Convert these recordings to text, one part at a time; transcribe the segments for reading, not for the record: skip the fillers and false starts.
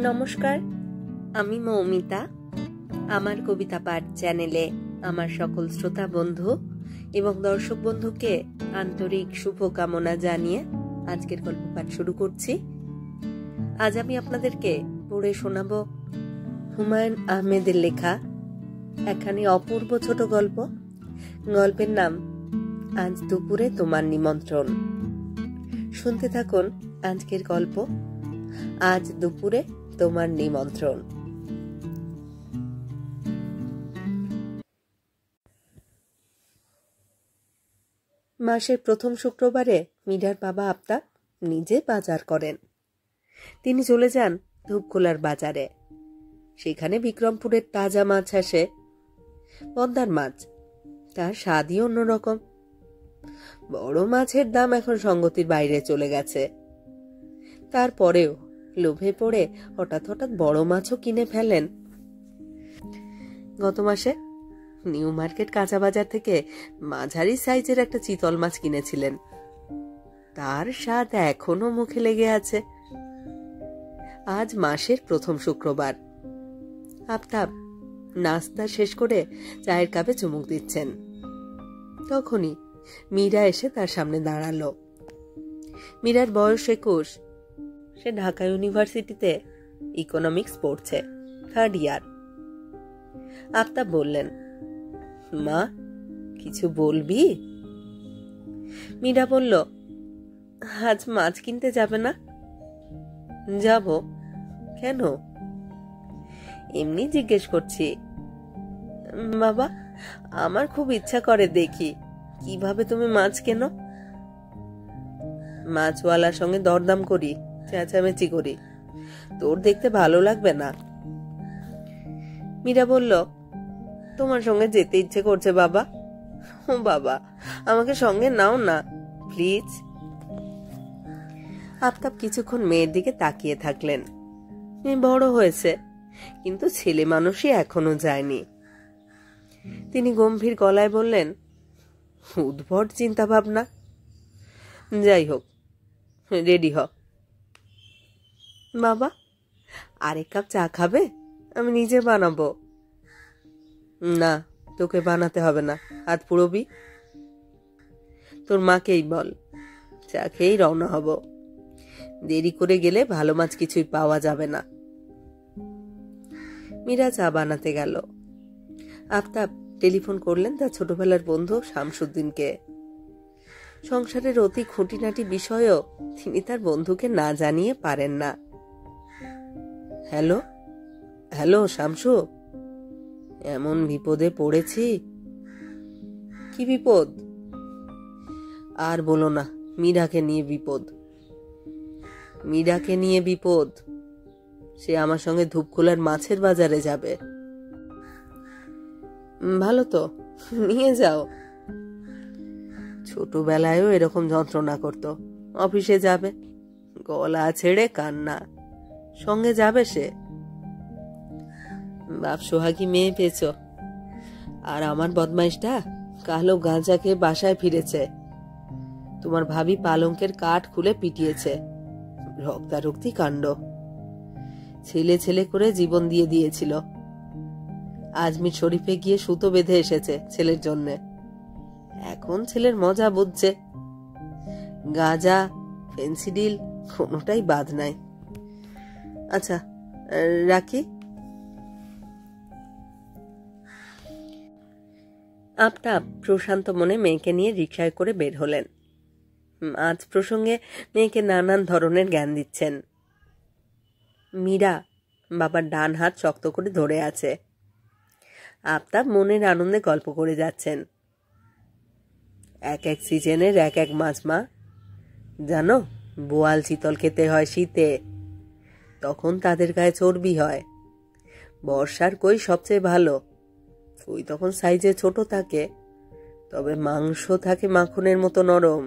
নমস্কার, আমি মৌমিতা। আমার কবিতা পাঠ চ্যানেলে আমার সকল শ্রোতা বন্ধু এবং দর্শক বন্ধুকে আন্তরিক শুভকামনা জানিয়ে আজকের গল্প পাঠ শুরু করছি। আজ আমি আপনাদেরকে পড়ে শোনাব হুমায়ুন আহমেদের লেখা একখানি অপূর্ব ছোট গল্প। গল্পের নাম আজ দুপুরে তোমার নিমন্ত্রণ। শুনতে থাকুন আজকের গল্প, আজ দুপুরে তোমার নিমন্ত্রণ। মাসের প্রথম শুক্রবারে মীরার বাবা আফতাব নিজে বাজার করেন। তিনি চলে যান ধূপখোলার বাজারে। সেখানে বিক্রমপুরের তাজা মাছ আসে, পদ্মার মাছ। তার স্বাদই অন্যরকম। বড় মাছের দাম এখন সঙ্গতির বাইরে চলে গেছে। তারপরেও লোভে পড়ে হঠাৎ বড় মাছও কিনে ফেলেন। গত মাসে নিউ মার্কেট কাঁচা বাজার থেকে মাঝারি সাইজের একটা চিতল মাছ কিনেছিলেন। তার স্বাদ এখনো মুখে লেগে আছে। আজ মাসের প্রথম শুক্রবার। আফতাব নাস্তা শেষ করে চায়ের কাপে চুমুক দিচ্ছেন। তখনই মীরা এসে তার সামনে দাঁড়ালো। মীরার বয়স 21। সে ঢাকা ইউনিভার্সিটিতে ইকোনমিক্স পড়ছে, 3rd ইয়ার। আফতাব বললেন, মা কিছু বলবি? মীরা বলল, আজ মাছ কিনতে যাবে না? যাব। কেন? এমনি জিজ্ঞেস করছি। বাবা, আমার খুব ইচ্ছা করে দেখি কিভাবে তুমি মাছ কেনো। মাছওয়ালার সঙ্গে দরদাম করি, চেঁচামেচি করি, তোর দেখতে ভালো লাগবে না। মীরা বলল, তোমার সঙ্গে যেতে ইচ্ছে করছে বাবা। ও বাবা, আমাকে সঙ্গে নাও না প্লিজ। আফতাব কিছুক্ষণ মেয়ের দিকে তাকিয়ে থাকলেন। মেয়ে বড় হয়েছে, কিন্তু ছেলে মানুষই এখনো যায়নি। তিনি গম্ভীর গলায় বললেন, উদ্ভট চিন্তা ভাবনা। যাই হোক, রেডি হ। বাবা, আরেক কাপ চা খাবে? আমি নিজে বানাবো। না, তোকে বানাতে হবে না, হাত পুড়বি। তোর মাকেই বল, চা খেয়েই রওনা হব। দেরি করে গেলে ভালো মাছ কিছুই পাওয়া যাবে না। মীরা চা বানাতে গেল। আফতাব টেলিফোন করলেন তার ছোটবেলার বন্ধু শামসুদ্দিনকে। সংসারের অতি খুঁটিনাটি বিষয়ও তিনি তার বন্ধুকে না জানিয়ে পারেন না। হ্যালো হ্যালো শামসু, এমন বিপদে পড়েছি। কি বিপদ? আর বলো না, মীরাকে নিয়ে বিপদ। মীরাকে নিয়ে বিপদ? সে আমার সঙ্গে ধূপখোলার মাছের বাজারে যাবে। ভালো তো, নিয়ে যাও। ছোটবেলায়ও এরকম যন্ত্রণা করত। অফিসে যাবে, গলা ছেড়ে কান্না, সঙ্গে যাবে সে। বাপ সোহাগী মেয়ে পেয়েছ। আর আমার বদমাইশটা কালো গাঁজা খেয়ে বাসায় ফিরেছে। তোমার ভাবি পালঙ্কের কাঠ খুলে পিটিয়েছে। রক্তারক্তি কাণ্ড। ছেলে ছেলে করে জীবন দিয়ে দিয়েছিল। আজমির শরীফে গিয়ে সুতো বেঁধে এসেছে ছেলের জন্যে। এখন ছেলের মজা বুঝছে। গাঁজা, ফেন্সিডিল কোনোটাই বাদ নাই। আচ্ছা, রাখি। আফতাব প্রশান্ত মনে মেয়েকে নিয়ে রিকশায় করে বের হলেন। আজ প্রসঙ্গে মেয়েকে নানান ধরনের জ্ঞান দিচ্ছেন। মীরা বাবার ডান হাত শক্ত করে ধরে আছে। আফতাব মনের আনন্দে গল্প করে যাচ্ছেন। এক এক সিজনের এক এক মাছ মা। জানো, বোয়াল চিতল খেতে হয় শীতে, তখন তাদের গায়ে চর্বি হয়। বর্ষার কই সবচেয়ে ভালো। কই তখন সাইজে ছোট থাকে, তবে মাংস থাকে মাখনের মতো নরম।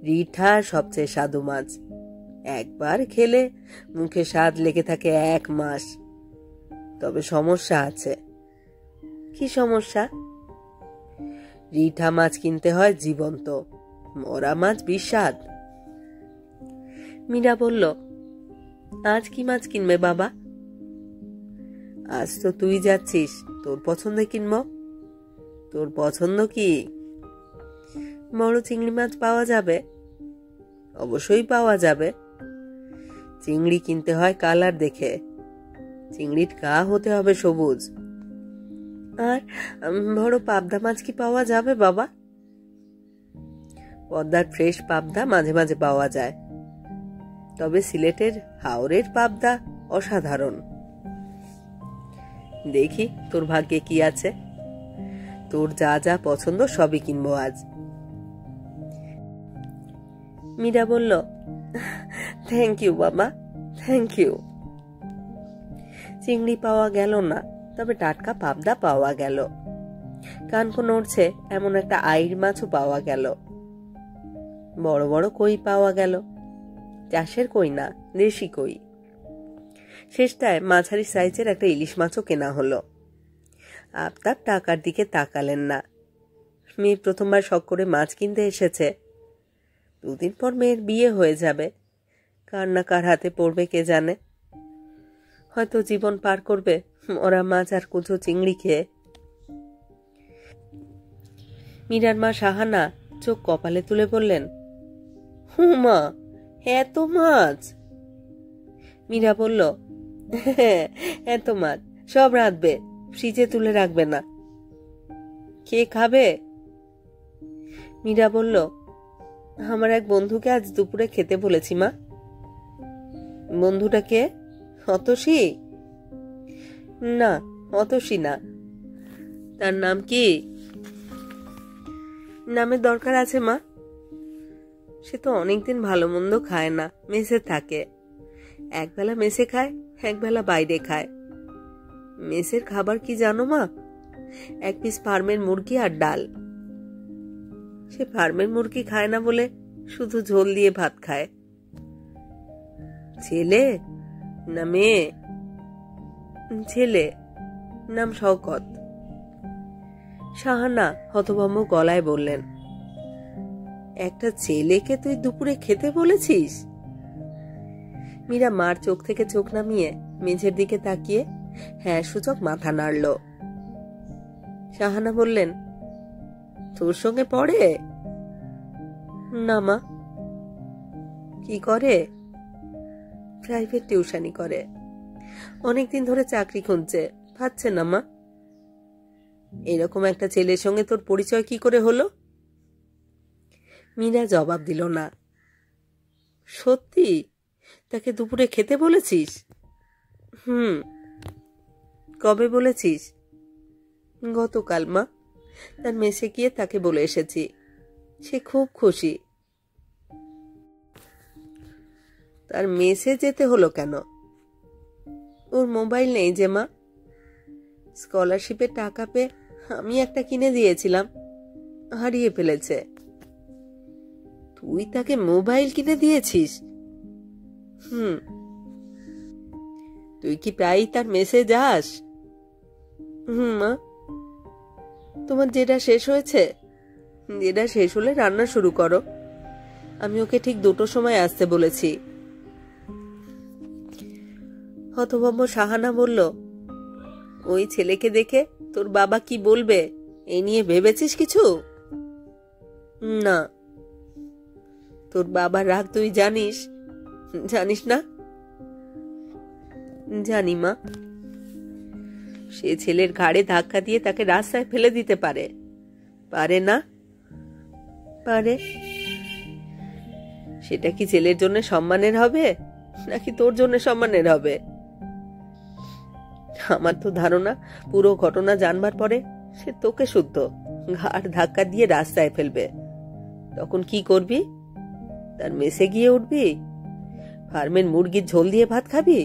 রিঠা সবচেয়ে স্বাদু মাছ। একবার খেলে মুখে স্বাদ লেগে থাকে 1 মাস। তবে সমস্যা আছে। কি সমস্যা? রিঠা মাছ কিনতে হয় জীবন্ত, মরা মাছ বিস্বাদ। মীরা বলল, আজ কি মাছ কিনবে বাবা? আজ তো তুই যাচ্ছিস, তোর পছন্দে কিনবো। তোর পছন্দ কি? বড় চিংড়ি মাছ পাওয়া যাবে? অবশ্যই পাওয়া যাবে। চিংড়ি কিনতে হয় কালার দেখে, চিংড়ির গা হতে হবে সবুজ। আর বড় পাবদা মাছ কি পাওয়া যাবে বাবা? পদ্মার ফ্রেশ পাবদা মাঝে মাঝে পাওয়া যায়, তবে সিলেটের হাওরের পাবদা অসাধারণ। দেখি তোর ভাগ্যে কি আছে। তোর যা যা পছন্দ সবই কিনবো আজ। মীরা বলল, থ্যাংক ইউ বাবা, থ্যাংক ইউ। চিংড়ি পাওয়া গেল না, তবে টাটকা পাবদা পাওয়া গেল। কানকো নড়ছে এমন একটা আইড় মাছও পাওয়া গেল। বড় বড় কই পাওয়া গেল, চাষের কই না, দেশি কই। শেষটায় মাঝারি সাইজের একটা ইলিশ মাছও কেনা হলো। আফতাব টাকার দিকে তাকালেন না। মেয়ে প্রথমবার শখ করে মাছ কিনতে এসেছে। 2 দিন পর মেয়ের বিয়ে হয়ে যাবে, কার না কার হাতে পড়বে কে জানে। হয়তো জীবন পার করবে মরা মাছ আর কুচো চিংড়ি খেয়ে। মীরার মা সাহানা চোখ কপালে তুলে বললেন, হুমা, এত মাছ? মীরা বলল, হ্যাঁ, এত মাছ সব রাঁধবে, ফ্রিজে তুলে রাখবে না। কে খাবে? মীরা বলল, আমার এক বন্ধুকে আজ দুপুরে খেতে বলেছি মা। বন্ধুটা কে? অতসী? না, অতসী না। তার নাম কি? নামের দরকার আছে মা? সে তো অনেকদিন ভালো মন্দ খায় না, মেসে থাকে। একবেলা মেসে খায়, একবেলা বাইরে খায়। মেসের খাবার কি জানো মা? 1 পিস ফার্মের মুরগি আর ডাল। সে ফার্মের মুরগি খায় না বলে শুধু ঝোল দিয়ে ভাত খায়। ছেলে না মেয়ে? ছেলে, নাম শওকত। সাহানা হতভম্ব গলায় বললেন, একটা ছেলেকে তুই দুপুরে খেতে বলেছিস? মীরা মার চোখ থেকে চোখ নামিয়ে মেঝের দিকে তাকিয়ে হ্যাঁ সূচক মাথা নাড়ল। সাহানা বললেন, তোর সঙ্গে পড়ে? না মা। কি করে? প্রাইভেট টিউশনি করে। অনেকদিন ধরে চাকরি খুঁজছে, পাচ্ছে না মা। এরকম একটা ছেলের সঙ্গে তোর পরিচয় কি করে হলো? মীরা জবাব দিল না। সত্যি তাকে দুপুরে খেতে বলেছিস? কবে বলেছিস? গতকাল মা। তার মেসে গিয়ে তাকে বলে এসেছি। সে খুব খুশি। তার মেসে যেতে হলো কেন? ওর মোবাইল নেই যে মা। স্কলারশিপের টাকা পেয়ে আমি একটা কিনে দিয়েছিলাম, হারিয়ে ফেলেছে। তুই তাকে মোবাইল কিনে দিয়েছিস? তুই কি প্রায়ই তার মেসে যাস? মা। তোমার যেটা শেষ হয়েছে? যেটা শেষ হলে রান্না শুরু করো। আমি ওকে ঠিক 2টোর সময় আসতে বলেছি। হতভম্ব সাহানা বলল, ওই ছেলেকে দেখে তোর বাবা কি বলবে এই নিয়ে ভেবেছিস কিছু? না। তোর বাবার রাগ তুই জানিস? জানিস না? জানি মা। সে ছেলের ঘাড়ে ধাক্কা দিয়ে তাকে রাস্তায় ফেলে দিতে পারে, পারে না? পারে। সেটা কি ছেলের জন্য সম্মানের হবে নাকি তোর জন্য সম্মানের হবে? আমার তো ধারণা পুরো ঘটনা জানবার পরে সে তোকে শুদ্ধ ঘাড় ধাক্কা দিয়ে রাস্তায় ফেলবে। তখন কি করবি? তার মেসে গিয়ে উঠবি? ফার্মের মুরগির ঝোল দিয়ে ভাত খাবি?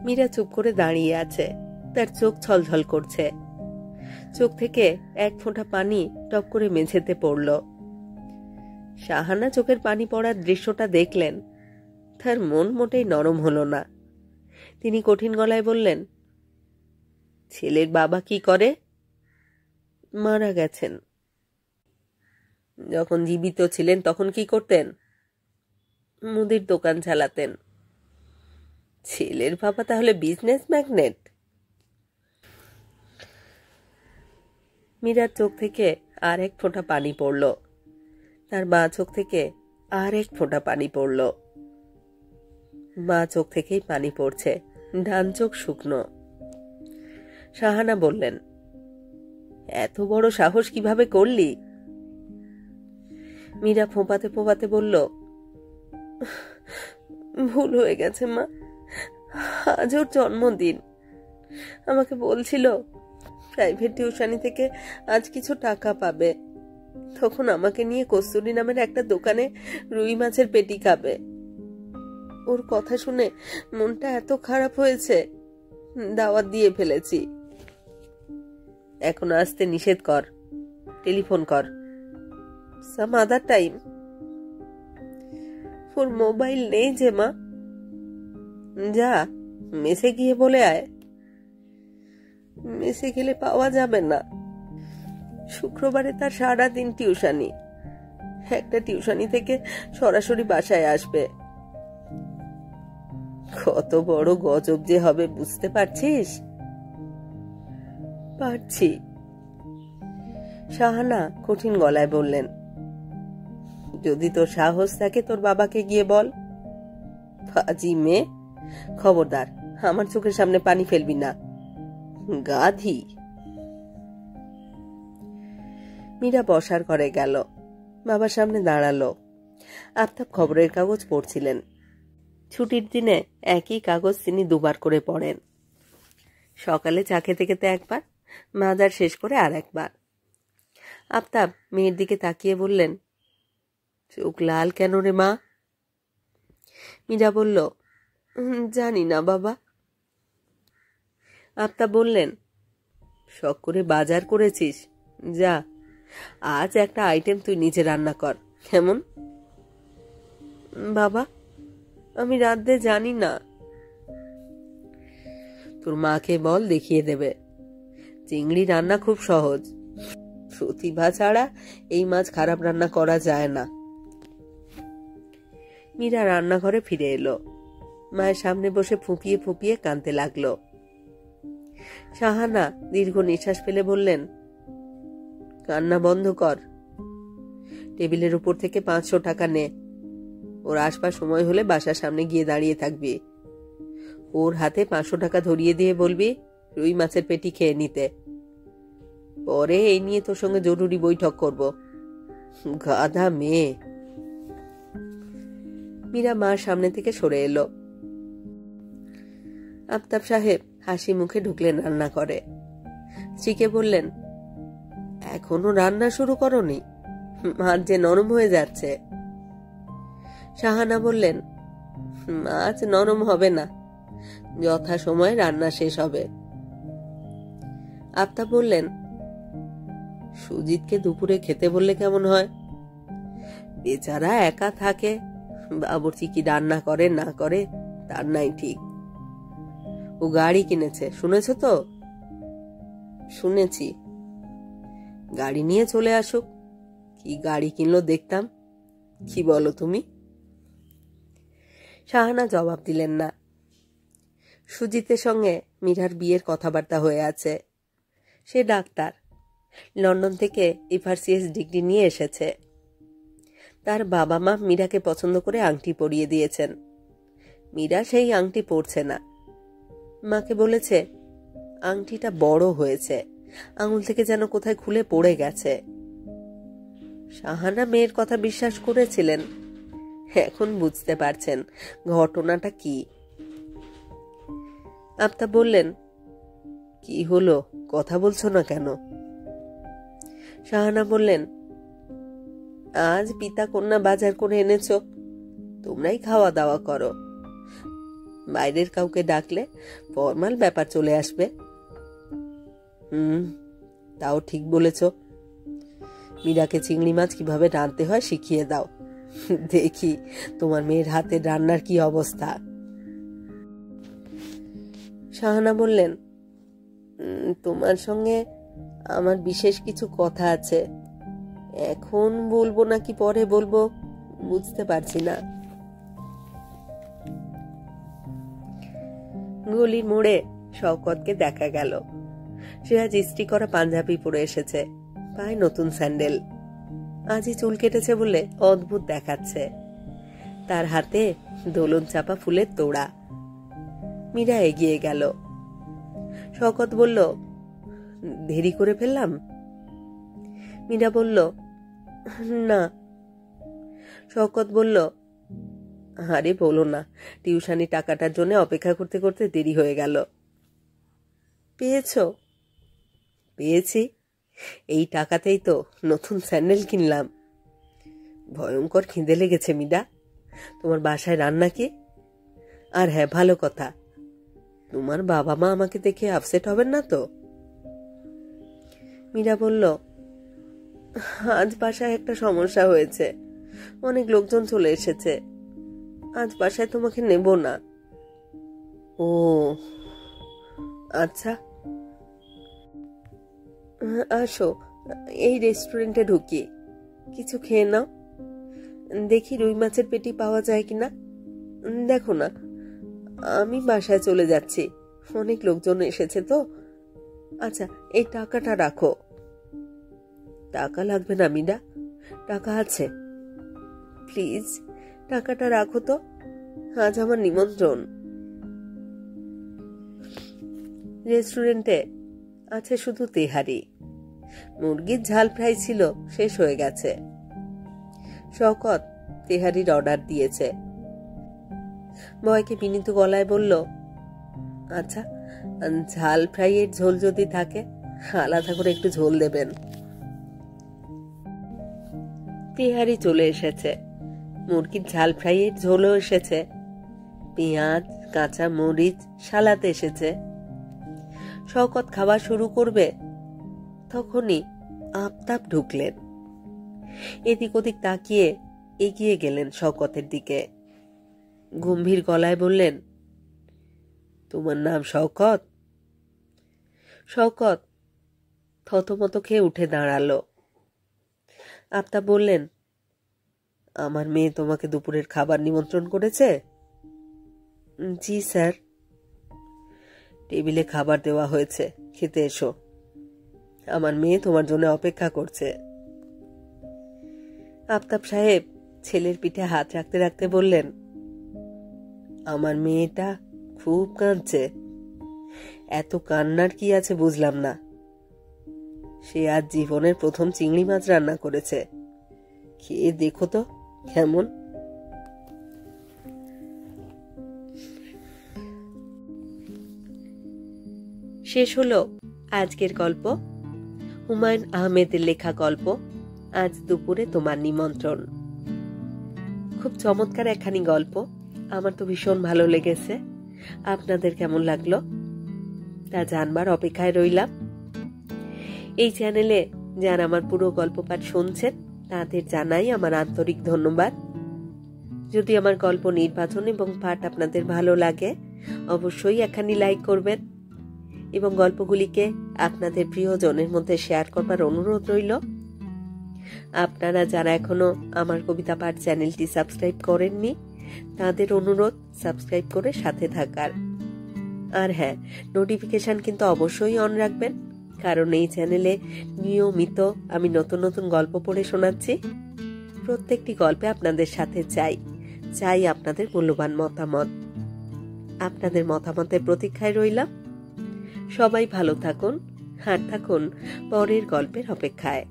মীরা চুপ করে দাঁড়িয়ে আছে। তার চোখ ছলছল করছে। চোখ থেকে 1 ফোঁটা পানি টপ করে মেঝেতে পড়ল। সাহানা চোখের পানি পড়ার দৃশ্যটা দেখলেন। তার মন মোটেই নরম হলো না। তিনি কঠিন গলায় বললেন, ছেলের বাবা কি করে? মারা গেছেন। যখন জীবিত ছিলেন তখন কি করতেন? মুদির দোকান চালাতেন। ছেলের বাবা তাহলে বিজনেস ম্যাগনেট? মীরার চোখ থেকে আর এক ফোঁটা পানি পড়ল। তার বাঁ চোখ থেকে আর এক ফোঁটা পানি পড়ল। বাঁ চোখ থেকেই পানি পড়ছে, ডান চোখ শুকনো। শাহানা বললেন, এত বড় সাহস কিভাবে করলি? মীরা ফোঁপাতে ফোঁপাতে বলল, ভুল হয়ে গেছে মা, আজ ওর জন্মদিন। আমাকে বলছিল প্রাইভেট টিউশনি থেকে আজ কিছু টাকা পাবে, তখন আমাকে নিয়ে কস্তুরী নামের একটা দোকানে রুই মাছের পেটি খাবে। ওর কথা শুনে মনটা এত খারাপ হয়েছে, দাওয়াত দিয়ে ফেলেছি। এখন আসতে নিষেধ কর, টেলিফোন কর। সাম আদার টাইম। ওর মোবাইল নেই যে মা। যা মেসে গিয়ে বলে আয়। মেসে গেলে পাওয়া যাবে না। শুক্রবারে তার সারাদিন টিউশনি, একটা টিউশনি থেকে সরাসরি বাসায় আসবে। কত বড় গজব যে হবে বুঝতে পারছিস? পারছি। শাহানা কঠিন গলায় বললেন, যদি তোর সাহস থাকে তোর বাবাকে গিয়ে বল। ফাজি মেয়ে, খবরদার আমার চোখের সামনে পানি ফেলবি না, গাধি। মীরা বসার ঘরে গেল, বাবার সামনে দাঁড়ালো। আফতাব খবরের কাগজ পড়ছিলেন। ছুটির দিনে একই কাগজ তিনি দুবার করে পড়েন। সকালে চা খেতে খেতে একবার, মাজার শেষ করে আর একবার। আফতাব মেয়ের দিকে তাকিয়ে বললেন, চোখ লাল কেন রে মা? মীরা বলল, জানি না বাবা। আফতাব বললেন, শখ করে বাজার করেছিস, যা আজ একটা আইটেম তুই নিজে রান্না কর, কেমন? বাবা, আমি রাঁধতে জানি না। তোর মাকে বল, দেখিয়ে দেবে। চিংড়ি রান্না খুব সহজ, প্রতিভা ছাড়া এই মাছ খারাপ রান্না করা যায় না। মীরা রান্নাঘরে ফিরে এলো, মায়ের সামনে বসে ফুঁপিয়ে ফুঁপিয়ে কাঁদতে লাগলো। শাহানা দীর্ঘ নিঃশ্বাস ফেলে বললেন, কান্না বন্ধ কর। টেবিলের উপর থেকে 500 টাকা নে। ওর আসবার সময় হলে বাসার সামনে গিয়ে দাঁড়িয়ে থাকবি। ওর হাতে 500 টাকা ধরিয়ে দিয়ে বলবি রুই মাছের পেটি খেয়ে নিতে। পরে এই নিয়ে তোর সঙ্গে জরুরি বৈঠক করব। গাধা মেয়ে। মীরা মার সামনে থেকে সরে এলো। আফতাব সাহেব হাসি মুখে ঢুকলেন রান্না করে। স্ত্রীকে বললেন, এখনো রান্না শুরু করনি? মাছ যে নরম হয়ে যাচ্ছে। শাহানা বললেন, মাছ নরম হবে না, যথা সময় রান্না শেষ হবে। আফতাব বললেন, সুজিতকে দুপুরে খেতে বললে কেমন হয়? বেচারা একা থাকে, বাবুর্চি কি রান্না করে না করে তার নাই ঠিক। ও গাড়ি কিনেছে, শুনেছ তো? শুনেছি। গাড়ি নিয়ে চলে আসুক। কি গাড়ি কিনলো দেখতাম। কি বলো তুমি? শাহানা জবাব দিলেন না। সুজিতের সঙ্গে মীরার বিয়ের কথাবার্তা হয়ে আছে। সে ডাক্তার, লন্ডন থেকে FRCS ডিগ্রি নিয়ে এসেছে। তার বাবা মা মীরাকে পছন্দ করে আংটি পরিয়ে দিয়েছেন। মীরা সেই আংটি পরছে না। মাকে বলেছে, আংটিটা বড় হয়েছে, আঙুল থেকে যেন কোথায় খুলে পড়ে গেছে। শাহানা মেয়ের কথা বিশ্বাস করেছিলেন, এখন বুঝতে পারছেন ঘটনাটা কি। আফতাব বললেন, কি হলো, কথা বলছো না কেন? শাহানা বললেন, আজ পিতা কন্যা বাজার করে এনেছো, তোমরাই খাওয়া দাওয়া করো। বাইরের কাউকে ডাকলে ফরমাল ব্যাপার চলে আসবে। তাও ঠিক বলেছ। মীরাকে চিংড়ি মাছ কিভাবে রাঁধতে হয় শিখিয়ে দাও, দেখি তোমার মেয়ের হাতের রান্নার কি অবস্থা। শাহানা বললেন, তোমার সঙ্গে আমার বিশেষ কিছু কথা আছে, এখন বলবো নাকি পরে বলবো বুঝতে পারছি না। গলির মোড়ে শওকতকে দেখা গেল। সে আজ ইস্ত্রি করা পাঞ্জাবি পরে এসেছে, পায়ে নতুন স্যান্ডেল। আজই চুল কেটেছে বলে অদ্ভুত দেখাচ্ছে। তার হাতে দোলন চাপা ফুলের তোড়া। মীরা এগিয়ে গেল। শওকত বলল, দেরি করে ফেললাম? মীরা বলল, না। শওকত বলল, আরে বলো না, টিউশনি টাকাটার জন্য অপেক্ষা করতে করতে দেরি হয়ে গেল। পেয়েছ? পেয়েছি, এই টাকাতেই তো নতুন স্যান্ডেল কিনলাম। ভয়ঙ্কর খিদে লেগেছে মীরা। তোমার বাসায় রান্না কি? আর হ্যাঁ, ভালো কথা, তোমার বাবা মা আমাকে দেখে আপসেট হবেন না তো? মীরা বলল, আজ বাসায় একটা সমস্যা হয়েছে, অনেক লোকজন চলে এসেছে, আজ বাসায় তোমাকে নেব না। ও আচ্ছা, আসো, এই রেস্টুরেন্টে ঢুকি, কিছু খেয়ে নাও। দেখি রুই মাছের পেটি পাওয়া যায় কিনা। দেখো না, আমি বাসায় চলে যাচ্ছি, অনেক লোকজন এসেছে তো। আচ্ছা, এই টাকাটা রাখো। টাকা লাগবে না মীরা, টাকা আছে। প্লিজ টাকাটা রাখো তো, আজ আমার নিমন্ত্রণ। রেস্টুরেন্টে আছে শুধু তেহারি, মুরগির ঝাল ফ্রাই ছিল, শেষ হয়ে গেছে। শওকত তেহারির অর্ডার দিয়েছে। বয়কে বিনীত গলায় বলল, আচ্ছা, ঝাল ফ্রাইয়ের ঝোল যদি থাকে আলাদা করে একটু ঝোল দেবেন। তেহারি চলে এসেছে, মুরগির ঝাল ফ্রাইয়ের ঝোলও এসেছে, পেঁয়াজ, কাঁচা মরিচ, সালাদ এসেছে। শওকত খাওয়া শুরু করবে, তখনই আফতাব ঢুকলেন। এদিক ওদিক তাকিয়ে এগিয়ে গেলেন শওকতের দিকে। গম্ভীর গলায় বললেন, তোমার নাম শওকত? শওকত থতমত খেয়ে উঠে দাঁড়ালো। আফতাব বললেন, আমার মেয়ে তোমাকে দুপুরের খাবার নিমন্ত্রণ করেছে? জি স্যার। টেবিলে খাবার দেওয়া হয়েছে, খেতে এসো, আমার মেয়ে তোমার জন্য অপেক্ষা করছে। আফতাব সাহেব ছেলের পিঠে হাত রাখতে রাখতে বললেন, আমার মেয়েটা খুব কাঁদছে। এত কান্নার কি আছে বুঝলাম না। সে আজ জীবনের প্রথম চিংড়ি মাছ রান্না করেছে, খেয়ে দেখো তো কেমন। শেষ হলো আজকের গল্প। হুমায়ুন আহমেদের লেখা গল্প আজ দুপুরে তোমার নিমন্ত্রণ। খুব চমৎকার একখানি গল্প, আমার তো ভীষণ ভালো লেগেছে। আপনাদের কেমন লাগলো তা জানবার অপেক্ষায় রইলাম। এই চ্যানেলে যারা আমার পুরো গল্প পাঠ শুনছেন তাদের জানাই আমার আন্তরিক ধন্যবাদ। যদি আমার গল্প নির্বাচন এবং পাঠ আপনাদের ভালো লাগে অবশ্যই একখানি লাইক করবেন এবং গল্পগুলিকে আপনাদের প্রিয়জনের মধ্যে শেয়ার করবার অনুরোধ রইল। আপনারা যারা এখনো আমার কবিতা পাঠ চ্যানেলটি সাবস্ক্রাইব করেননি তাদের অনুরোধ সাবস্ক্রাইব করে সাথে থাকার। আর হ্যাঁ, নোটিফিকেশন কিন্তু অবশ্যই অন রাখবেন, কারণ এই চ্যানেলে নিয়মিত আমি নতুন নতুন গল্প পড়ে শোনাচ্ছি। প্রত্যেকটি গল্পে আপনাদের সাথে চাই আপনাদের মূল্যবান মতামত। আপনাদের মতামতের প্রতীক্ষায় রইলাম। সবাই ভালো থাকুন আর থাকুন পরের গল্পের অপেক্ষায়।